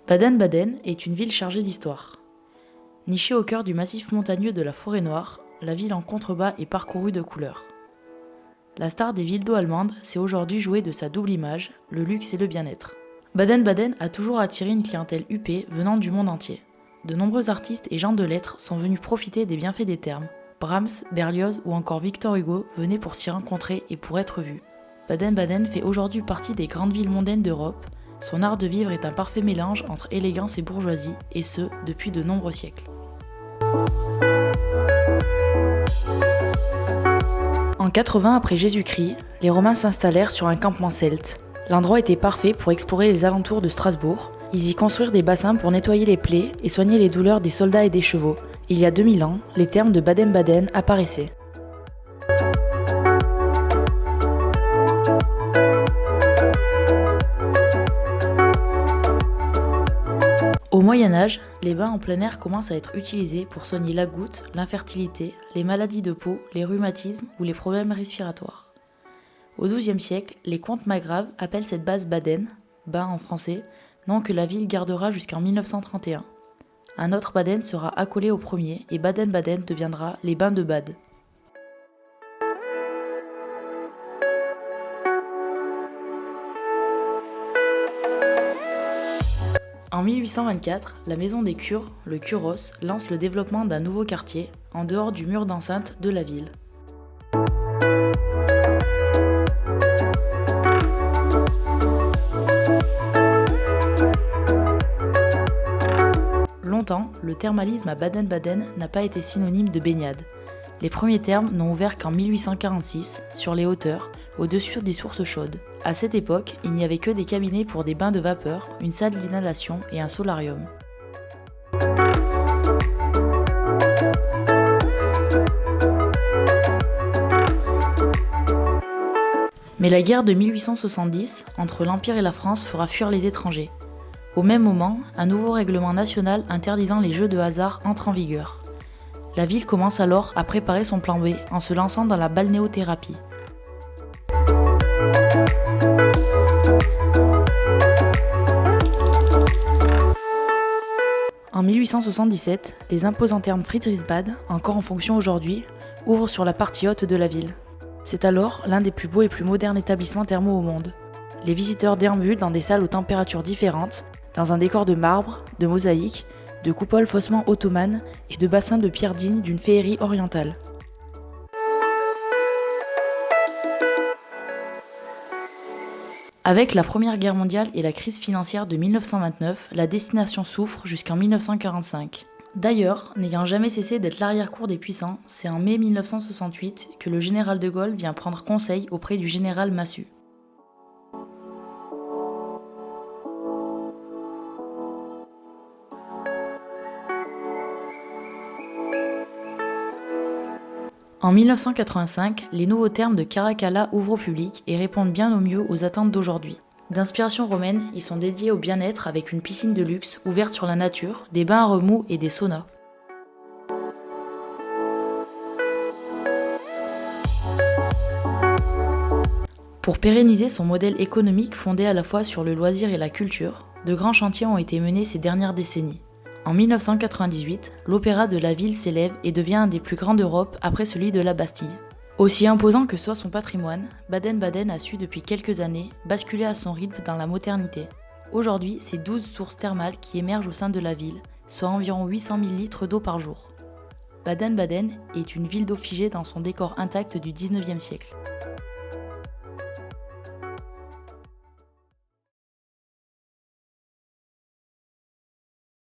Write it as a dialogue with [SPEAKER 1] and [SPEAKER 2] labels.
[SPEAKER 1] Baden-Baden est une ville chargée d'histoire. Nichée au cœur du massif montagneux de la Forêt-Noire, la ville en contrebas est parcourue de couleurs. La star des villes d'eau allemandes s'est aujourd'hui jouée de sa double image, le luxe et le bien-être. Baden-Baden a toujours attiré une clientèle huppée venant du monde entier. De nombreux artistes et gens de lettres sont venus profiter des bienfaits des thermes. Brahms, Berlioz ou encore Victor Hugo venaient pour s'y rencontrer et pour être vus. Baden-Baden fait aujourd'hui partie des grandes villes mondaines d'Europe. Son art de vivre est un parfait mélange entre élégance et bourgeoisie, et ce, depuis de nombreux siècles. En 80 après Jésus-Christ, les Romains s'installèrent sur un campement celte. L'endroit était parfait pour explorer les alentours de Strasbourg. Ils y construirent des bassins pour nettoyer les plaies et soigner les douleurs des soldats et des chevaux. Il y a 2000 ans, les thermes de Baden-Baden apparaissaient. Au Moyen-Âge, les bains en plein air commencent à être utilisés pour soigner la goutte, l'infertilité, les maladies de peau, les rhumatismes ou les problèmes respiratoires. Au XIIe siècle, les comtes margraves appellent cette base Baden, bain en français, nom que la ville gardera jusqu'en 1931. Un autre Baden sera accolé au premier et Baden-Baden deviendra les bains de Bade. En 1824, la maison des cures, le Curos, lance le développement d'un nouveau quartier, en dehors du mur d'enceinte de la ville. Longtemps, le thermalisme à Baden-Baden n'a pas été synonyme de baignade. Les premiers thermes n'ont ouvert qu'en 1846, sur les hauteurs, au-dessus des sources chaudes. À cette époque, il n'y avait que des cabinets pour des bains de vapeur, une salle d'inhalation et un solarium. Mais la guerre de 1870, entre l'Empire et la France, fera fuir les étrangers. Au même moment, un nouveau règlement national interdisant les jeux de hasard entre en vigueur. La ville commence alors à préparer son plan B en se lançant dans la balnéothérapie. En 1877, les imposants thermes Friedrichsbad, encore en fonction aujourd'hui, ouvrent sur la partie haute de la ville. C'est alors l'un des plus beaux et plus modernes établissements thermaux au monde. Les visiteurs déambulent dans des salles aux températures différentes, dans un décor de marbre, de mosaïques, de coupoles faussement ottomanes et de bassins de pierre dignes d'une féerie orientale. Avec la Première Guerre mondiale et la crise financière de 1929, la destination souffre jusqu'en 1945. D'ailleurs, n'ayant jamais cessé d'être l'arrière-cour des puissants, c'est en mai 1968 que le général de Gaulle vient prendre conseil auprès du général Massu. En 1985, les nouveaux thermes de Caracalla ouvrent au public et répondent bien au mieux aux attentes d'aujourd'hui. D'inspiration romaine, ils sont dédiés au bien-être avec une piscine de luxe ouverte sur la nature, des bains à remous et des saunas. Pour pérenniser son modèle économique fondé à la fois sur le loisir et la culture, de grands chantiers ont été menés ces dernières décennies. En 1998, l'Opéra de la ville s'élève et devient un des plus grands d'Europe après celui de la Bastille. Aussi imposant que soit son patrimoine, Baden-Baden a su depuis quelques années basculer à son rythme dans la modernité. Aujourd'hui, c'est 12 sources thermales qui émergent au sein de la ville, soit environ 800 000 litres d'eau par jour. Baden-Baden est une ville d'eau figée dans son décor intact du 19e siècle.